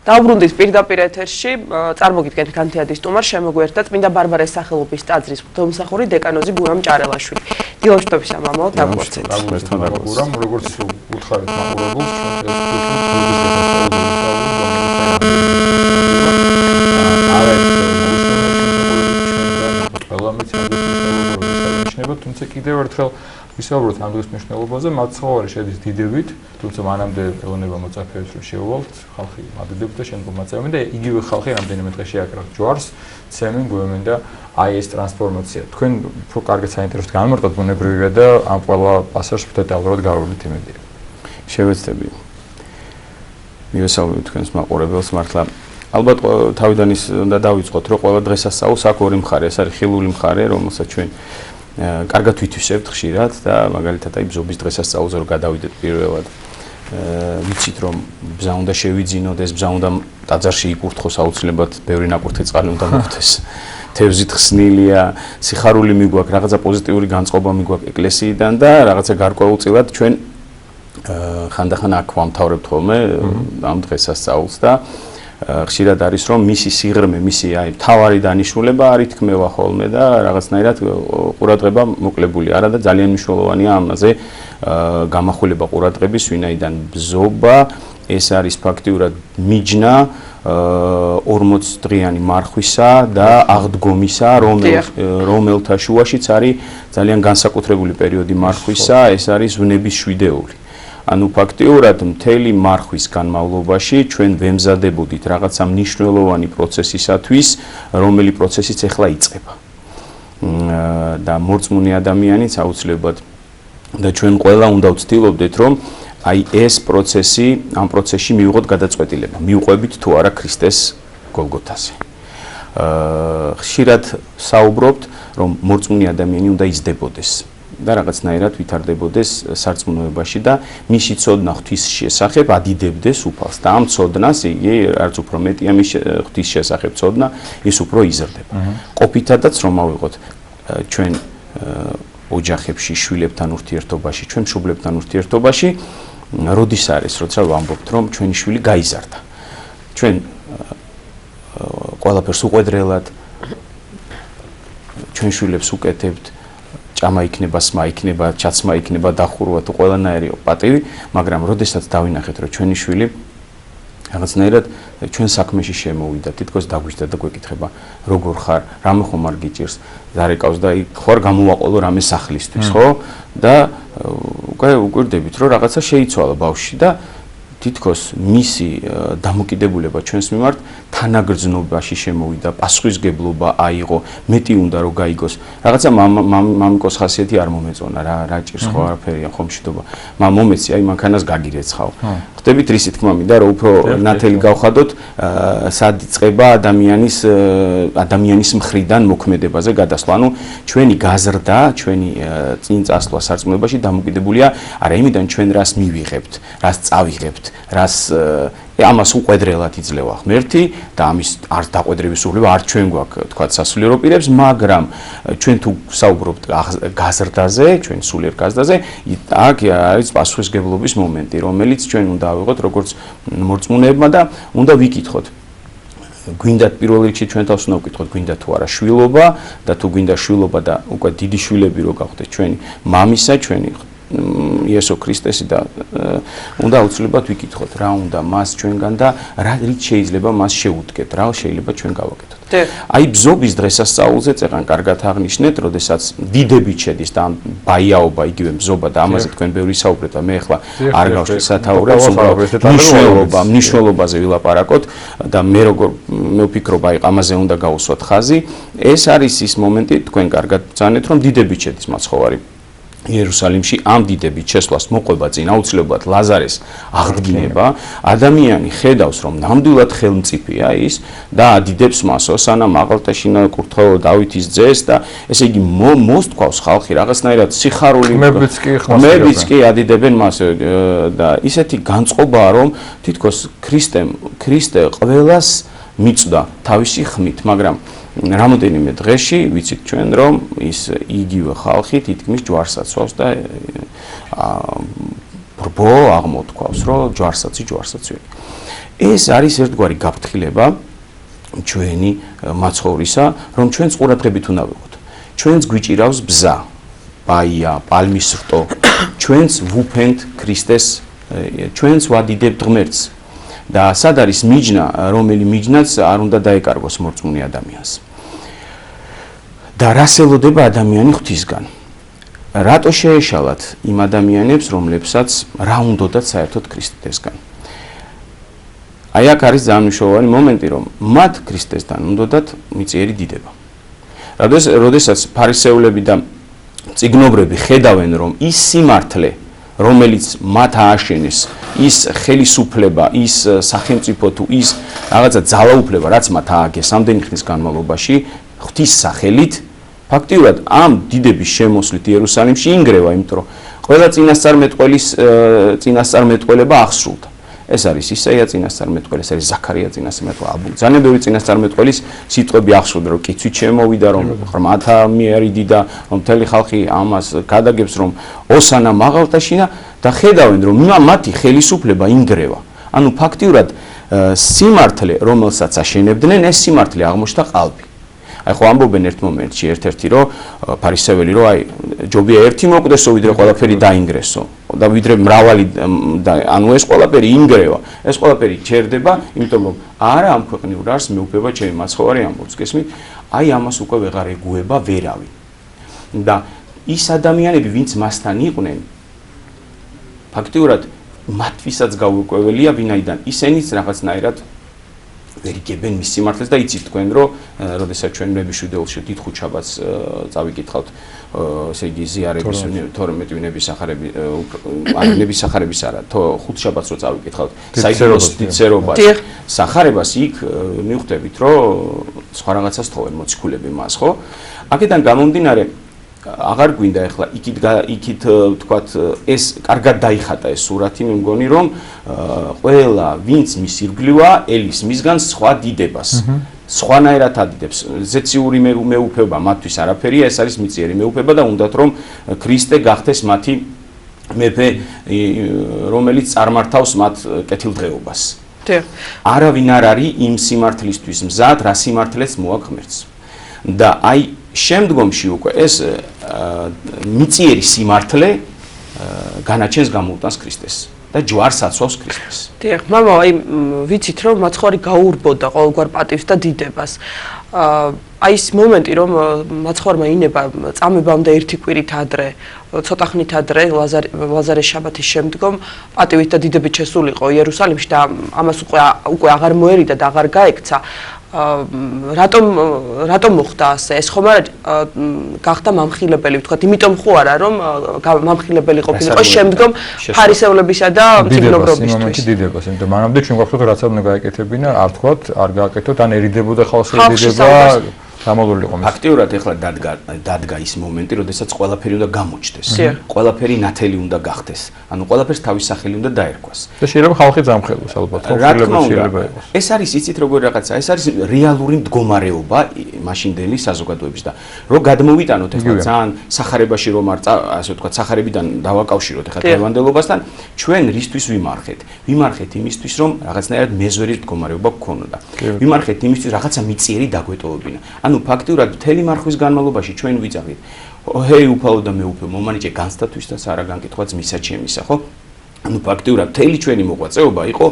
დაუბრუნდით პირდაპირ ეთერში, წარმოგიდგენთ განთიადის სტუმარს შემოგვიერთდა წმინდა ბარბარეს სახელობის ტაძრისღვთისმსახური დეკანოზი გურამ ჭარელაშვილი. დილოშტობისა მამაო, დაგვრჩეთ. გურამ, როგორც უთხარით მაყურებელს, თუმცა კიდევ ერთხელ ვისაუბროთ ამ დღის მნიშვნელობაზე, მათ ცხოვრება შედის დიდებით, თუმცა მანამდე ელონება მოწაფეებს რომ შეუვალთ, ხალხი მადიდებს და შემდგომ მაწევენ და იგივე ხალხი რამდენიმე დღეში აკრავს ჯვარს, ცემენ, გვემენ და აი ეს ტრანსფორმაცია. თქვენ უფრო კარგად საინტერესოდ განმარტოთ ბუნებრივია და ამ ყველა პასაჟს დეტალურად გავავლით იმედია. შევეცდები. მივესალმებით თქვენს მაყურებელს მართლა. ალბათ თავიდან ის უნდა დავიწყოთ, რომ ყველა დღესასწაულს აქვს ორი მხარე, ეს არის ხილული მხარე, რომელსაც ჩვენ კარგად ვითვისებთ ხშირად და მაგალითად აი ბზობის დღესასწაულზე რომ გადავიდეთ პირველად ვიცით რომ ბზა უნდა შევიძინოთ, ეს ბზა უნდა ტაძარში იკურთხოს აუცილებლად, ბევრი ნაკურთხი წყალი უნდა მოხდეს. თევზით ხსნილია, სიხარული მიგვაქვს, რაღაცა პოზიტიური განწყობა მიგვაქვს ეკლესიიდან და რაღაცა გარკვეულწილად ჩვენ ხანდახან აქ ვამთავრებთ ხოლმე ამ დღესასწაულს და ხშირად არის რომ მისი სიღრმე, მისი აი თავარი დანიშნულება არ ითქმევა ხოლმე და რაღაცნაირად ყურადღება მოკლებული არა და ძალიან მნიშვნელოვანია ამაზე გამახვილება ყურადღების, ვინაიდან ბზობა ეს არის ფაქტიურად მიჯნა 40 დღიანი მარხვისა და აღდგომისა, რომელთა შუაშიც არის ძალიან განსაკუთრებული პერიოდი მარხვისა, ეს არის ვნების შვიდეული. ანუ ფაქტიურად მთელი მარხვის განმავლობაში ჩვენ ვემზადებოდით რაღაცა მნიშვნელოვანი პროცესისათვის, რომელი პროცესიც ახლა იწყება. და მორწმუნე ადამიანიც აუცილებლად და ჩვენ ყველა უნდა ვცდილობდეთ, რომ აი ეს პროცესი, ამ პროცესში მივიღოთ გადაწყვეტილება, მივყვებით თუ არა ქრისტეს გოლგოთაზე. ხშირად საუბრობთ, რომ მორწმუნე ადამიანი უნდა იზრდებოდეს. და რაღაცნაირად ვითარდებოდეს სარწმუნოებაში და მისი ცოდნა ღვთის შესახებ ადიდებდეს უფალს და ამ ცოდნას იგი არც უფრო მეტია მის ღვთის შესახებ ცოდნა ის უფრო იზრდება. ყოფითადაც რომ ავიღოთ ჩვენ ოჯახებში, შვილებთან ურთიერთობაში, ჩვენ მშობლებთან ურთიერთობაში, როდის არის, როცა ვამბობთ რომ ჩვენი შვილი გაიზარდა. ჩვენ ყველაფერს უყვედრელად ჩვენ შვილებს უკეთებთ ჭამა იქნება, სმა იქნება, ჩაცმა იქნება, დახურვა თუ ყველანაირი პატივი, მაგრამ როდესაც დავინახეთ, რომ ჩვენი შვილი რაღაცნაირად ჩვენ საქმეში შემოვიდა, თითქოს დაგვიჯდა და გვეკითხება, როგორ ხარ, რამე ხომ არ გიჭირს, დარეკავს და ხوار გამოვაყოლო რამე სახლისთვის, ხო? და უკვე უკვირდებით, რომ რაღაცა შეიცვალა ბავშვში და თითქოს მისი დამოკიდებულება ჩვენს მიმართ თანაგრძნობაში შემოვიდა, პასუხისგებლობა აიღო, მეტი უნდა რომ გაიგოს. რაღაცა მამიკოს ხასიათი არ მომეწონა რა ჭირს ხო არაფერია ხომ მშვიდობა. მომეცი, აი მანქანას გაგირეცხავ. ხდებით რისი თქმა მინდა რომ უფრო ნათელი გავხადოთ სად იწყება ადამიანის მხრიდან მოქმედებაზე გადასვლა. ანუ ჩვენი გაზრდა, ჩვენი წინ წასვლა სარწმუნოებაში დამოკიდებულია არა იმიდან ჩვენ რას მივიღებთ, რას წავიღებთ, რას ამას უყვედრელად იძლევა ღმერთი და ამის არ დაყვედრების სულება არ ჩვენ გვაქვს თქვა სასულიერო პირებს, მაგრამ ჩვენ თუ საუბრობთ გაზრდაზე, ჩვენ სულიერ გაზრდაზე, აქ არის პასუხისგებლობის მომენტი, რომელიც ჩვენ უნდა ავიღოთ როგორც მორწმუნეებმა და უნდა ვიკითხოთ. გვინდათ პირველ რიგში ჩვენ თავს უნდა ვკითხოთ, გვინდა თუ არა შვილობა და თუ გვინდა შვილობა და უკვე დიდი შვილები რო გავხდეთ ჩვენი მამისა, ჩვენი იესო ქრისტესი და უნდა აუცილებლად ვიკითხოთ რა უნდა მას ჩვენგან და რა რით შეიძლება მას შეუდგეთ, რა შეიძლება ჩვენ გავაკეთოთ. აი ბზობის დღესასწაულზე წეღან კარგად აღნიშნეთ, როდესაც დიდებით შედის და ბაიაობა იგივე ბზობა და ამაზე თქვენ ბევრი საუბრეთ და მე ახლა არ გავშვი სათაურებს, მნიშვნელობაზე ვილაპარაკოთ და მე ვფიქრობ აი ამაზე უნდა გავუსვათ ხაზი. ეს არის ის მომენტი, თქვენ კარგად ბრძანეთ, რომ დიდებით შედის მაცხოვარი იერუსალიმში ამ დიდებით შესვლას მოყვება წინ აუცილებლად ლაზარეს აღდგინება, ადამიანი ხედავს რომ ნამდვილად ხელმწიფეა ის და ადიდებს მასო, სანამ აღალტაშინა კურთხო დავითის ძეს და ესე იგი მოსთქვავს ხალხი რაღაცნაირად სიხარული მებიც კი ადიდებენ მას და ისეთი განწყობაა რომ თითქოს ქრისტე ყველას მიწდა თავისი ხმით, მაგრამ რამოდენიმე დღეში ვიცით ჩვენ რომ ის იგივე ხალხი თითქმის ჯვარს აცვავს და ბრბო აღმოთქვავს რომ ჯვარსაცი ეს არის ერთგვარი გაფრთხილება ჩვენი მაცხოვრისა, რომ ჩვენს ყურადღებით უნდა ვიყოთ. ჩვენს გვიჭირავს ბზა, ბაია, პალმის რტო, ჩვენს ვუფენთ ქრისტეს, ჩვენს ვადიდებთ ღმერთს. და სად არის მიჯნა, რომელი მიჯნაც არ უნდა დაეკარგოს მორწმუნე ადამიანს. და რას ელოდება ადამიანი ღვთისგან? რატო შეეშალათ იმ ადამიანებს, რომლებსაც რა უნდათ საერთოდ ქრისტესგან? აი აქ არის ძალიან მნიშვნელოვანი მომენტი, რომ მათ ქრისტესთან უნდათ მიწიერი დიდება. როდესაც ფარისევლები და წიგნობრები ხედავენ, რომ ის სიმართლე, რომელიც მათ ააშენეს, ის ხელისუფლება, ის სახელმწიფო თუ ის რაღაცა ძალაუფლება, რაც მათ ააგეს ამდენი ხნის განმავლობაში, ღვთის სახელით, ფაქტიურად ამ დიდების შემოსვლით იერუსალიმში ინგრევა, იმიტომ რომ ყველა წინასწარმეტყველება აღსრულდა. ეს არის ისაია წინასწარმეტყველი, ეს არის ზაქარია წინასწარმეტყველი. ძალიან ბევრი წინასწარმეტყველის სიტყვები აღსრულდა, რომ კიცვით შემოვიდა, რომ ღრმათა მიერიდი და რომ მთელი ხალხი ამას გადაგებს, რომ ოსანა მაღალთაშინა და ხედავენ, რომ მათი ხელისუფლება ინგრევა. ანუ ფაქტიურად სიმართლე, რომელსაც აშენებდნენ, ეს სიმართლე აღმოჩნდა ყალბი. აი ხო ამბობენ ერთ მომენტში ერთ-ერთი რომ ფარისეველი რომ აი ჯობია ერთი მოკვდესო ვიდრე ყველაფერი დაინგრესო და ვიდრე მრავალი და ანუ ეს ყველაფერი ინგრევა ეს ყველაფერი ჩერდება იმიტომ რომ არა ამ ქვეყნიურ არს მეუფება ჩემი მაცხოვარი ამბობს გესმით აი ამას უკვე ვეღარ ეგუება ვერავი და ის ადამიანები ვინც მასთან იყვნენ ფაქტიურად მათთვისაც გაუკვეველია ვინაიდან ისენიც რაღაცნაირად ვერიგებენ მის სიმართლეს და იცით თქვენ რომ როდესაც ჩვენ ნებიშვიდეულში დიდ ხუთშაბათს წავიკითხავთ ესე იგი ზიარების 12 ნებისახარები ნებისახარების არა ხუთშაბათს რო წავიკითხავთ საიდუმლოს დიდცერობას სახარებას იქ მივხვდებით რომ სხვა რაღაცას თხოვენ მოციქულები მას ხო აქედან გამომდინარე აღარ გვინდა ახლა იქით თქვათ ეს კარგად დაიხატა ეს სურათი მე მგონი რომ ყველა ვინც მის ირგვლივა ელის მისგან სხვა დიდებას სხვანაირად ადიდებს ზეციური მეუფება მათთვის არაფერია ეს არის მიწიერი მეუფება და უნდათ რომ ქრისტე გახდეს მათი მეფე რომელიც წარმართავს მათ კეთილდღეობას არავინ არ არის იმ სიმართლისთვის მზად რა სიმართლეც მოაქვს ღმერთს და აი შემდგომში უკვე ეს მიწიერი სიმართლე განაჩენს გამოუტანს ქრისტეს და ჯვარს აცვავს ქრისტეს. დიახ, მამა, აი ვიცით რომ მაცხვარი გაურბოდა ყოველგვარ პატივს და დიდებას. აი ეს მომენტი რომ მაცხვარმა ინება წამებამდე ერთი კვირით ადრე, ცოტა ხნით ადრე ლაზარეს შაბათის შემდგომ პატივით და დიდებით შესულიყო იერუსალიმში და ამას უკვე აღარ მოერიდა და აღარ გაექცა. რატომ მოხდა ასე? ეს ხომ არა გახდა მამხილებელი, ვთქვათ, იმიტომ ხო არა რომ მამხილებელი ყოფილიყო შემდგომ ფარისევლებისა და წიგნობრობისთვის. იმ მომენტში დიდებას, იმიტომ მანამდე ჩვენ გვაქვს რომ რაც არ უნდა გაეკეთებინა, არ თქვათ, არ გააკეთოთ, ან ერიდებოდა ხალხი ერიდება. გამოლულიყო. ფაქტიურად ეხლა დადგა ის მომენტი, როდესაც ყველაფერი უნდა გამოჩნდეს. ყველაფერი ნათელი უნდა გახდეს. ანუ ყველაფერს თავის სახელი უნდა დაერქვას. და შეიძლება ხალხი ძამხელოს ალბათ, შეიძლება იყოს. ეს არის იცით როგორი რაღაცა, ეს არის რეალური მდგომარეობა მაშინდელი საზოგადოების და რო გადმოვიტანოთ ეხლა ძალიან სახარებაში რომ არ ასე ვთქვათ, სახარებიდან დავაკავშიროთ ეხლა დღევანდელობასთან, ჩვენ რისთვის ვიმარხეთ? ვიმარხეთ იმისთვის, რომ რაღაცნაირად მეზვერი მდგომარეობა გქონოდა. ვიმარხეთ იმისთვის, რაღაცა მიწიერი დაგვეტოვებინა. ანუ ფაქტიურად მთელი მარხვის განმავლობაში ჩვენ ვიწავით ჰეი უფალო და მეუფე მომანიჭე განსტათვისთას არა განკითხვა ძმისა ჩემისა ხო ანუ ფაქტიურად მთელი ჩვენი მოღვაწეობა იყო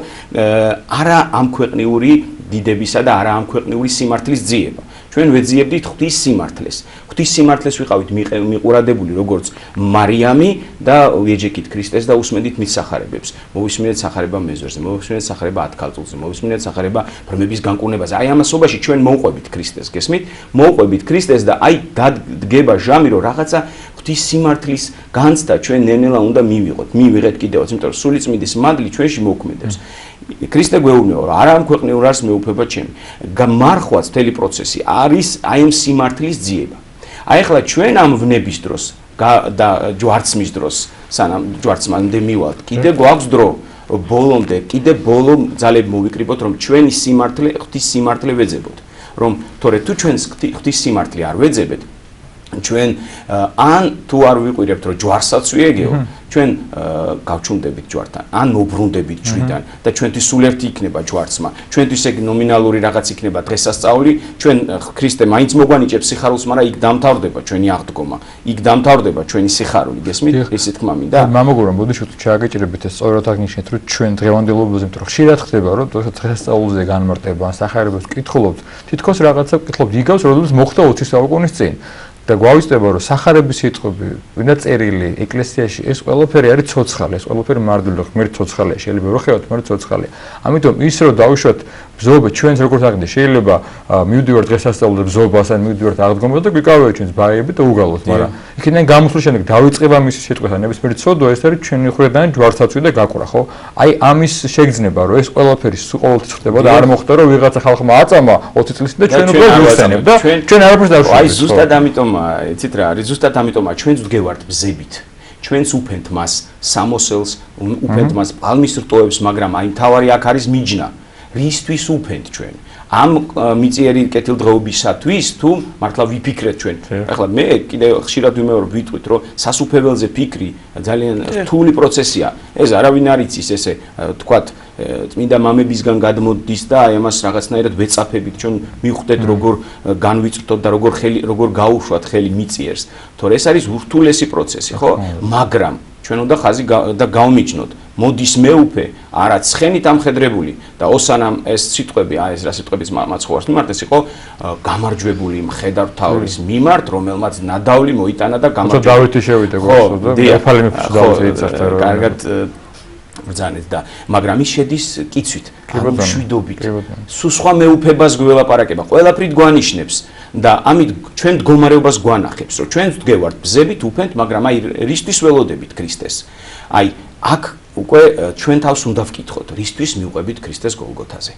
არა ამ ქვეყნიური დიდებისა და არა ამ ქვეყნიური სიმართლის ძიება ჩვენ ვეძიებდით ღვთის სიმართლეს ღვთის სიმართლეს ვიყავით მიყურადებული როგორც მარიამი და ვეჯექით ქრისტეს და უსმენდით მის სახარებებს მოვისმინეთ სახარება მეზვერზე მოვისმინეთ სახარება ათქალწულზე მოვისმინეთ სახარება ბრმების განკურნებაზე აი ამასობაში ჩვენ მოვყვებით ქრისტეს გესმით მოვყვებით ქრისტეს და აი დადგება ჟამი რომ რაღაცა ღვთის სიმართლის განცდა ჩვენ ნელ-ნელა უნდა მივიღეთ კიდევაც იმიტომ რომ სულიწმიდის მადლი ჩვენში მოქმედებს ქრისტე გვეუბნება რომ არა ამ ქვეყნიურ არს მეუფება ჩემი გამარხვაც მთელი პროცესი არის აი ამ სიმართლის ძიება აი ახლა ჩვენ ამ ვნების დროს და ჯვარცმის დროს სანამ ჯვარცმამდე მივალთ კიდე გვაქვს დრო ბოლომდე კიდე ბოლო ძალები მოვიკრიბოთ რომ ჩვენი სიმართლე ღვთის სიმართლე ვეძებოთ რომ თორე თუ ჩვენს ღვთის სიმართლე არ ვეძებთ ჩვენ ან თუ არ ვიყვირებთ რომ ჯვარსაც ვიეგეო ჩვენ გავჩუმდებით ჯვართან ან მოbrunდებით ჯვრიდან და ჩვენთვის სულ ერთი იქნება ჯვარცმა ჩვენთვის ეგ ნომინალური რაღაც იქნება დღესასწაული ჩვენ ქრისტე მაინც მოგვანიჭებს სიხარულს მაგრამ იქ დამთავრდება ჩვენი აღდგომა იქ დამთავრდება ჩვენი სიხარული გესმით ესე თქმა მინდა მამაგურა მოდი შუთ ჩააგეჭირებით ეს სწორად აღნიშნეთ რომ ჩვენ დღევანდელობაზე მეტყვი ხშირად ხდება რომ დღესასწაულზე განმარტება ან სახარებას ვკითხულობთ თითქოს რაღაცა ვკითხულობთ იგავს როდესაც მოხდა 20 საუკუნის წინ და გვავისწრება რომ სახარების სიტყვები, ვინდა წერილი ეკლესიაში ეს ყველაფერი არის ცოცხალი, ეს ყველაფერი მარტივი ღმერთი ცოცხალია, შეიძლება ვერ ხედავთ, მაგრამ ცოცხალია. ამიტომ ის რომ დავუშვათ ბზობა ჩვენს როგორც აღნიშნე, შეიძლება მივდივართ დღესასწაულზე ბზობას ან მივდივართ აღდგომაზე და გვიკავია ჩვენს ბაიები და უგალოთ, მაგრამ იქიდან გამოსვლის შემდეგ დავიწყება მისი სიტყვასთან ნებისმიერი ცოდვა ეს არის ჩვენი ხრიდან ჯვარცაცვი და გაკვრა, ხო? აი ამის შეგრძნება რომ ეს ყველაფერი ყოველთვის ხდება და არ მოხდა რომ ვიღაცა ხალხმა აწამა 20 წლის და ჩვენ უკვე ვიხსენებ და ჩვენ არაფერს დავუშვებთ. აი ზუსტად ამიტომ იცით რა არის ზუსტად ამიტომა ჩვენც ვდგევართ ბზებით ჩვენც უფენთ მას სამოსელს უფენთ მას პალმის რტოებს მაგრამ აი თავარი აქ არის მიჯნა რისთვის უფენთ ჩვენ ამ მიწიერი კეთილდღეობისათვის თუ მართლა ვიფიქრეთ ჩვენ ახლა მე კიდე ხშირად ვიმეორებ ვიტყვით რომ სასუფეველზე ფიქრი ძალიან რთული პროცესია ეს არავინ არ იცის ესე თქვათ წმინდა მამებისგან გადმოდის და აი ამას რაღაცნაირად ვეწაფებით ჩვენ მივხვდეთ როგორ განვიწყდოთ და როგორ გაუშვათ ხელი მიწიერს თორე ეს არის ურთულესი პროცესი ხო მაგრამ ჩვენ უნდა ხაზი და გავმიჯნოთ მოდის მეუფე არა ცხენით ამხედრებული და ოსანამ ეს სიტყვები აი ეს რა სიტყვების მაცხოვარს მიმართ ეს იყო გამარჯვებული მხედართმთავრის მიმართ რომელმაც ნადავლი მოიტანა და გამარჯვებული დავითი შევიდა გასწოდა ეფალი მეფეში დავითი ეცახდა რომ კარგად ბრძანეთ და მაგრამ ის შედის კიცვით ან მშვიდობით სულ სხვა მეუფებას გველაპარაკება ყველაფრით გვანიშნებს და ამით ჩვენ მდგომარეობას გვანახებს რომ ჩვენ ვდგევართ ბზებით უფენთ მაგრამ აი რისთვის ველოდებით ქრისტეს აი აქ უკვე ჩვენ თავს უნდა ვკითხოთ რისთვის მივყვებით ქრისტეს გოლგოთაზე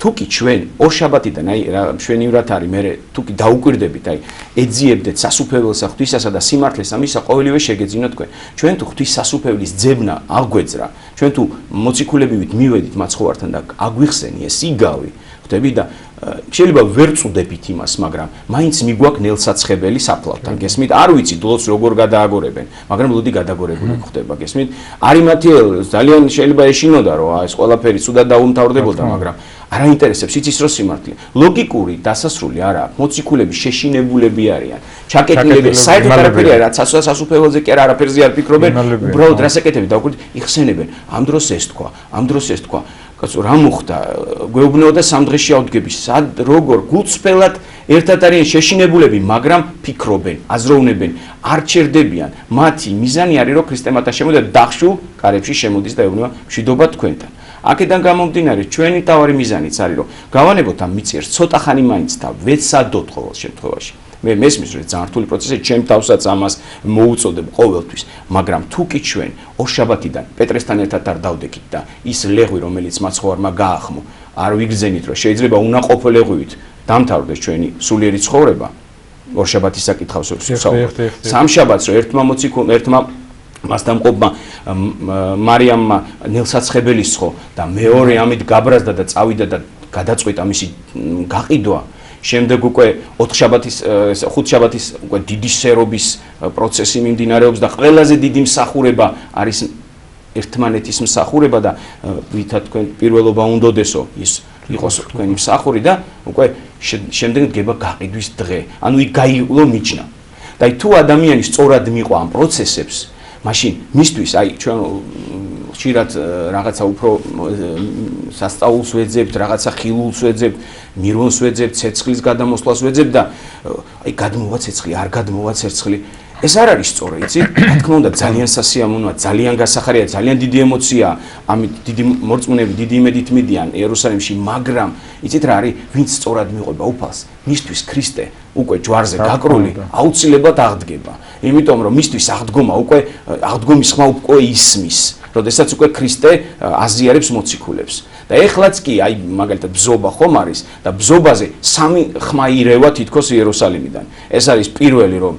თუ კი ჩვენ ორშაბათიდან აი მშვენივრად არის მე თუ კი დაუკვირდებით აი ეძიებდეთ სასუფეველსა ღვთისასა და სიმართლესა მისა ყოველივე შეგეძინოთ ჩვენ თუ ღვთის სასუფეველის ძებნა აგვეძრა ჩვენ თუ მოციქულებივით მივედით მაცხოვართან და აგვიხსენი ეს იგავი ხვდები და შეიძლება ვერ წუდებით იმას მაგრამ მაინც მიგვაქვს ნელსაცხებელი საფლავთან გესმით არ ვიცი დლოს როგორ გადააგორებენ მაგრამ ლოდი გადაგორებული ხდება გესმით არიმათიელ ძალიან შეიძლება ეშინოდა რომ ეს ყველაფერი ცუდად დაუმთავრდებოდა მაგრამ არ აინტერესებს იცის რომ სიმართლე ლოგიკური დასასრული არა აქვს მოციქულები შეშინებულები არიან ჩაკეტილები საერთოდ არაფერი არ რაც სასუფეველზე კი არაფერზე არ ფიქრობენ უბრალოდ რასაკეთებენ და უკვე იხსენებენ ამ დროს ეს თქვა კაცო რა მოხდა გვეუბნეოდა სამ დღეში ავდგები სად როგორ გულწრფელად ერთად არიან შეშინებულები მაგრამ ფიქრობენ აზროვნებენ არ ჩერდებიან მათი მიზანი არის რომ ქრისტე მათთან შემოდა დახშულ კარებში შემოდის და ეუბნება მშვიდობა თქვენთან აქედან გამომდინარე ჩვენი თავარი მიზანიც არის რომ გავანებოთ ამ მიწიერს ცოტა ხანი მაინც და ვეცადოთ ყოველ შემთხვევაში მე მესმის რომ ძალიან რთული პროცესია ჩემ თავსაც ამას მოუწოდებ ყოველთვის მაგრამ თუ კი ჩვენ ორშაბათიდან პეტრესთან ერთად არ დავდექით და ის ლეღვი რომელიც მაცხოვარმა გაახმო არ ვიგრძენით რომ შეიძლება უნაყოფო ლეღვივით დამთავრდეს ჩვენი სულიერი ცხოვრება ორშაბათის საკითხავს სამშაბათს რომ ერთმა მასდამყოფმა მარიამმა ნელსაცხებელის ხო და მეორე ამით გაბრაზდა და წავიდა და გადაწყვიტა მისი გაყიდვა შემდეგ უკვე 4 შაბათის 5 შაბათის უკვე დიდი სერობის პროცესი მიმდინარეობს და ყველაზე დიდი მსახურება არის ერთმანეთის მსახურება და ვითა თქვენ პირველობა უნდოდესო ის იყოს თქვენი მსახური და უკვე შემდეგ დგება გაყიდვის დღე ანუ იქ გაივლო მიჯნა და თუ ადამიანი სწორად მიყვა ამ პროცესებს მაშინ მისთვის აი ჩვენ ხშირად რაღაცა უფრო სასწაულს ვეძებთ, რაღაცა ხილულს ვეძებთ, მირონს ვეძებთ, ცეცხლის გადამოსვლას ვეძებთ და აი გადმოვა ცეცხლი, არ გადმოვა ცეცხლი. ეს არ არის სწორი, იცი? რა თქმა უნდა, ძალიან სასიამოვნოა, ძალიან გასახარია, ძალიან დიდი ემოციაა. ამით დიდი მორწმუნეები დიდი იმედით მიდიან იერუსალიმში, მაგრამ იცით რა არის, ვინც სწორად მიყვება უფალს, მისთვის ქრისტე უკვე ჯვარზე გაკრული აუცილებლად აღდგება. იმიტომ რომ მისთვის აღდგომა უკვე აღდგომის ხმა უკვე ისმის. როდესაც უკვე ქრისტე აზიარებს მოციქულებს. და ეხლაც კი აი მაგალითად ბზობა ხომ არის და ბზობაზე სამი ხმა ირევა თითქოს იერუსალიმიდან. ეს არის პირველი რომ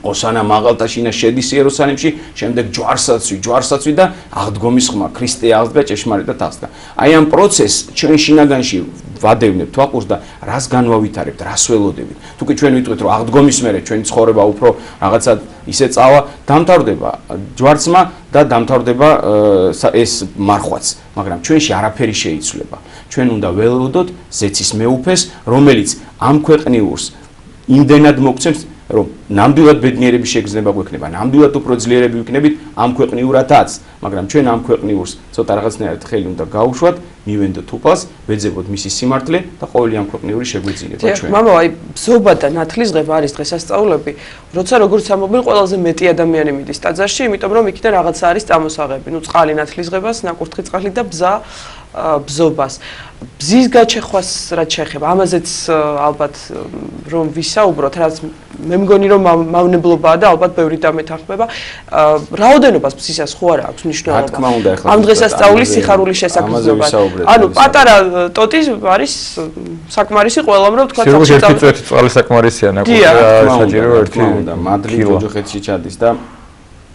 ოსანა მაღალტაშინა შედის იერუსალიმში, შემდეგ ჯვარსაცვი და აღდგომის ხმა, ქრისტე აღდგა ჭეშმარიტად აღდგა. აი ამ პროცესს ჩვენ შინაგანში ვადევნებთ ვაყურს და რას განვავითარებთ, რას ველოდებით. თუკი ჩვენ ვიტყვით, რომ აღდგომის მერე ჩვენი ცხოვრება უფრო რაღაცა ისე წავა, დამთავრდება ჯვარცმა და დამთავრდება ეს მარხვაც, მაგრამ ჩვენში არაფერი შეიცვლება. ჩვენ უნდა ველოდოთ ზეცის მეუფეს, რომელიც ამ ქვეყნიურს იმდენად მოგცემს, რომ ნამდვილად ბედნიერების შეგრძნება გვექნება, ნამდვილად უფრო ძლიერები ვიქნებით ამ ქვეყნიურათაც, მაგრამ ჩვენ ამ ქვეყნიურს ცოტა რაღაცნაირად ხელი უნდა გაუშვათ, მივენდოთ უფალს, ვეძებოთ მისი სიმართლე და ყოველი ამ ქვეყნიური შეგვეძინება ჩვენ. მამო, აი ბზობა და ნათლისღება არის დღესასწაულები, როცა როგორც ამობენ ყველაზე მეტი ადამიანი მიდის ტაძარში, იმიტომ რომ იქიდან რაღაცა არის წამოსაღები. ნუ წყალი ნათლისღებას, ნაკურთხი წყალი და ბზა ბზობას. ბზის გაჩეხვას რაც შეეხება, ამაზეც ალბათ რომ ვისაუბროთ, რაც მე მგონი რომ მავნებლობაა და ალბათ ბევრი დამეთანხმება. რაოდენობას ბზისას ხო არა აქვს მნიშვნელობა. ამ დღესასწაულის სიხარულის შესაძლებლობა. ანუ პატარა ტოტი არის საკმარისი ყველამ რომ თქვა საჭირო ერთი წვეთი წყალი საკმარისია ნაკურთხია საჭირო ერთი მადლი ოჯახეთში ჩადის და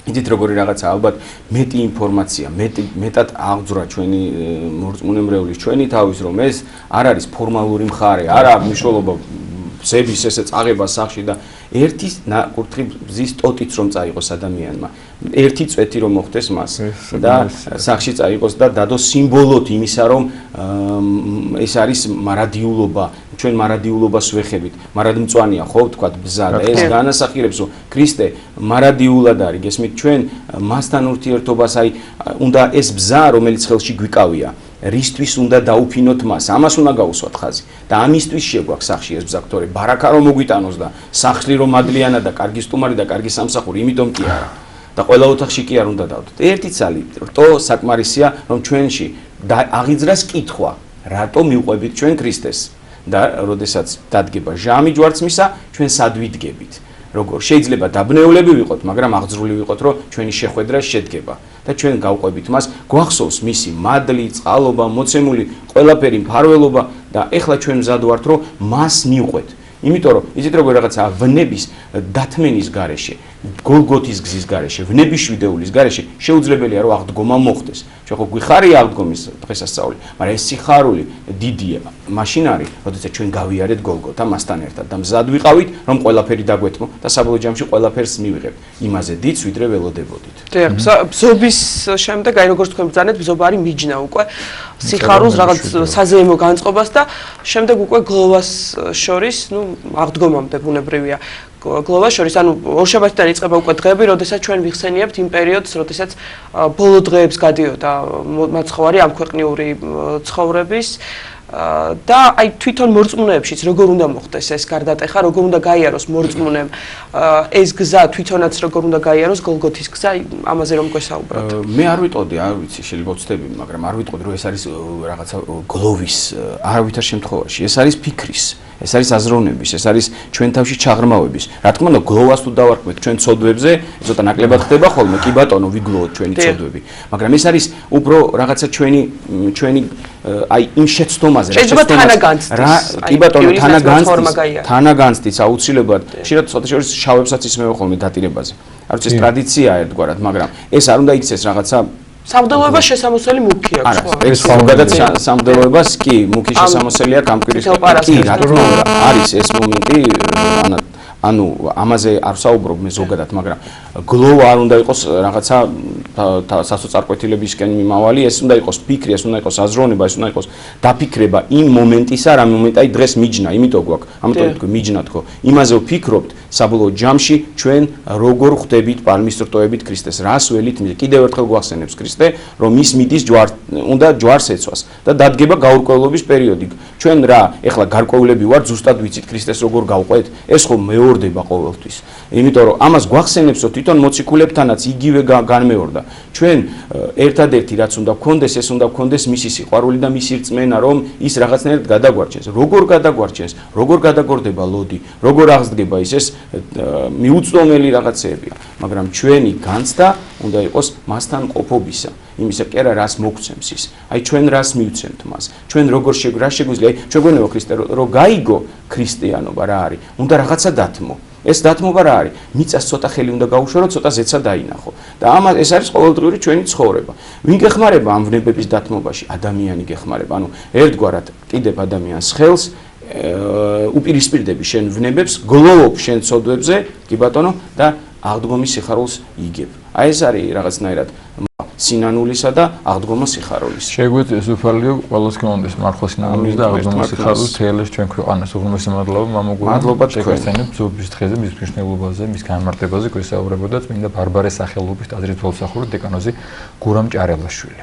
იდით როგორი რაღაცა ალბათ მეტი ინფორმაცია, მეტად აღძვრა ჩვენი მორწმუნეებრივის ჩვენი თავის რომ ეს არ არის ფორმალური მხარე, არ აქვს მნიშვნელობა ზების ესე წაღება სახში და ერთი ნაკურთხი ბზის ტოტიც რომ წაიღოს ადამიანმა, ერთი წვეთი რომ მოხდეს მას და სახში წაიღოს და დადოს სიმბოლოდ იმისა რომ ეს არის მარადიულობა, ჩვენ მარადიულობას ვეხებით, მარადმწვანეა ხო ვთქვათ ბზა და ეს განასახიერებს რომ ქრისტე მარადიულად არის, გესმით ჩვენ მასთან ურთიერთობას აი უნდა ეს ბზა რომელიც ხელში გვიკავია რისთვის უნდა დაუფინოთ მას, ამას უნდა გაუსვათ ხაზი და ამისთვის შეგვაქვს სახში ეს ბზაქტორი, ბარაკა რომ მოგვიტანოს და სახლი რომ მადლიანა და კარგი სტუმარი და კარგი სამსახური, იმიტომ კი არა და ყველა ოთახში კი არ უნდა დავდოთ. ერთი ცალი რტო საკმარისია რომ ჩვენში აღიძრას კითხვა, რატო მივყვებით ჩვენ ქრისტეს და როდესაც დადგება ჟამი ჯვარცმისა, ჩვენ სად ვიდგებით. როგორ შეიძლება დაბნეულები ვიყოთ, მაგრამ აღძრული ვიყოთ, რომ ჩვენი შეხვედრა შედგება და ჩვენ გავყვებით მას, გვახსოვს მისი მადლი, წყალობა, მოცემული ყველაფერი მფარველობა და ეხლა ჩვენ მზად ვართ, რომ მას მივყვეთ. იმიტომ რომ იცით როგორ რაღაცა ვნების დათმენის გარეშე, გოლგოთის გზის გარეშე, ვნების შვიდეულის გარეშე შეუძლებელია რომ აღდგომა მოხდეს. ჩვენ ხო გვიხარია აღდგომის დღესასწაული, მაგრამ ეს სიხარული დიდია. მაშინ არის, როდესაც ჩვენ გავიარეთ გოლგოთა მასთან ერთად და მზად ვიყავით, რომ ყველაფერი დაგვეთმო და საბოლოო ჯამში ყველაფერს მივიღებთ. იმაზე დიდს ვიდრე ველოდებოდით. დიახ, ბზობის შემდეგ, აი როგორც თქვენ ბრძანეთ, ბზობა არის მიჯნა უკვე სიხარულს რაღაც საზეიმო განწყობას და შემდეგ უკვე გლოვას შორის, ნუ აღდგომამდე ბუნებრივია. გლოვას შორის, ანუ ორშაბათიდან იწყება უკვე დღეები, როდესაც ჩვენ ვიხსენიებთ იმ პერიოდს, როდესაც ბოლო დღეებს გადიოდა მაცხოვარი ამ ქვეყნიური ცხოვრების და აი თვითონ მორწმუნეებშიც როგორ უნდა მოხდეს ეს გარდატეხა, როგორ უნდა გაიაროს მორწმუნემ ეს გზა თვითონაც როგორ უნდა გაიაროს გოლგოთის გზა, ამაზე რომ გვესაუბროთ. მე არ ვიტყოდი, არ ვიცი, შეიძლება ვწდები, მაგრამ არ ვიტყოდი რომ ეს არის რაღაცა გლოვის არავითარ შემთხვევაში, ეს არის ფიქრის, ეს არის აზროვნების, ეს არის ჩვენ თავში ჩაღრმავების. რა თქმა უნდა, გლოვას თუ დავარქმევთ ჩვენ ცოდვებზე, ცოტა ნაკლებად ხდება ხოლმე, კი ბატონო, ვიგლოვოთ ჩვენი ცოდვები. მაგრამ ეს არის უფრო რაღაცა ჩვენი აი იმ შეცდომაზე, კი ბატონო, თანაგანცდით აუცილებლად, ხშირად ცოტა შორის შავებსაც ისმევა ხოლმე დატირებაზე. არ ვიცი, ეს ტრადიციაა ერთგვარად, მაგრამ ეს არ უნდა იქცეს რაღაცა სამდელოებას შესამოსელი მუქი აქვს ხო? ეს ზოგადად სამდელოებას კი მუქი შესამოსელი აქვს ამ კვირის კი რა თქმა უნდა არის ეს მომენტი ანუ ამაზე არ ვსაუბრობ მე ზოგადად, მაგრამ გლოვა არ უნდა იყოს რაღაცა სასოწარკვეთილებისკენ მიმავალი, ეს უნდა იყოს ფიქრი, ეს უნდა იყოს აზროვნება, ეს უნდა იყოს დაფიქრება იმ მომენტისა, რა მომენტი აი დღეს მიჯნა, იმიტომ გვაქვს, ამიტომ თქვი მიჯნა თქო, იმაზე ვფიქრობთ საბოლოო ჯამში ჩვენ როგორ ხვდებით პალმის რტოებით ქრისტეს, რას ველით კიდევ ერთხელ გვახსენებს ქრისტე, რომ ის მიდის უნდა ჯვარს ეცვას და დადგება გაურკვევლობის პერიოდი. ჩვენ რა, ეხლა გარკვევლები ვართ, ზუსტად ვიცით ქრისტეს როგორ გავყვეთ, ეს ხო მეორდება ყოველთვის. იმიტომ რომ ამას გვახსენებს თვითონ მოციქულებთანაც იგივე განმეორდა. ჩვენ ერთადერთი რაც უნდა გქონდეს, ეს უნდა გქონდეს მისი სიყვარული და მისი რწმენა, რომ ის რაღაცნაირად გადაგვარჩენს. როგორ გადაგვარჩენს, როგორ გადაგორდება ლოდი, როგორ აღსდგება ის მიუწვდომელი რაღაცეებია, მაგრამ ჩვენი განცდა უნდა იყოს მასთან ყოფობისა. იმისა კი არა რას მოგცემს ის. აი ჩვენ რას მივცემთ მას. ჩვენ როგორ რა შეგვიძლია, ჩვენ გვეუბნება ქრისტე რომ გაიგო ქრისტიანობა რა არის, უნდა რაღაცა დათმო. ეს დათმობა რა არის? მიწას ცოტა ხელი უნდა გაუშორო, ცოტა ზეცა დაინახო. და ამას ეს არის ყოველდღიური ჩვენი ცხოვრება. ვინ გეხმარება ამ ვნებების დათმობაში? ადამიანი გეხმარება. ანუ ერთგვარად კიდევ ადამიანს ხელს უპირისპირდები შენ ვნებებს, გლოვობ შენ ცოდვებზე, კი ბატონო, და აღდგომის სიხარულს იგებ. აი ეს არის რაღაცნაირად სინანულისა და აღდგომის სიხარულის. შეგვიძლია ზუფალიო ყველას გონდეს მართლა სინანულის და აღდგომის სიხარულის თელის ჩვენ ქვეყანას უღრმესი მადლობა მამოგონო. მადლობა თქვენ. შეგახსენებ ზოების დღეზე მის მნიშვნელობაზე, მის განმარტებაზე გვესაუბრებოდა წმინდა ბარბარეს სახელობის ტაძრის თვალსაჩინო დეკანოზი გურამ ჭარელაშვილი.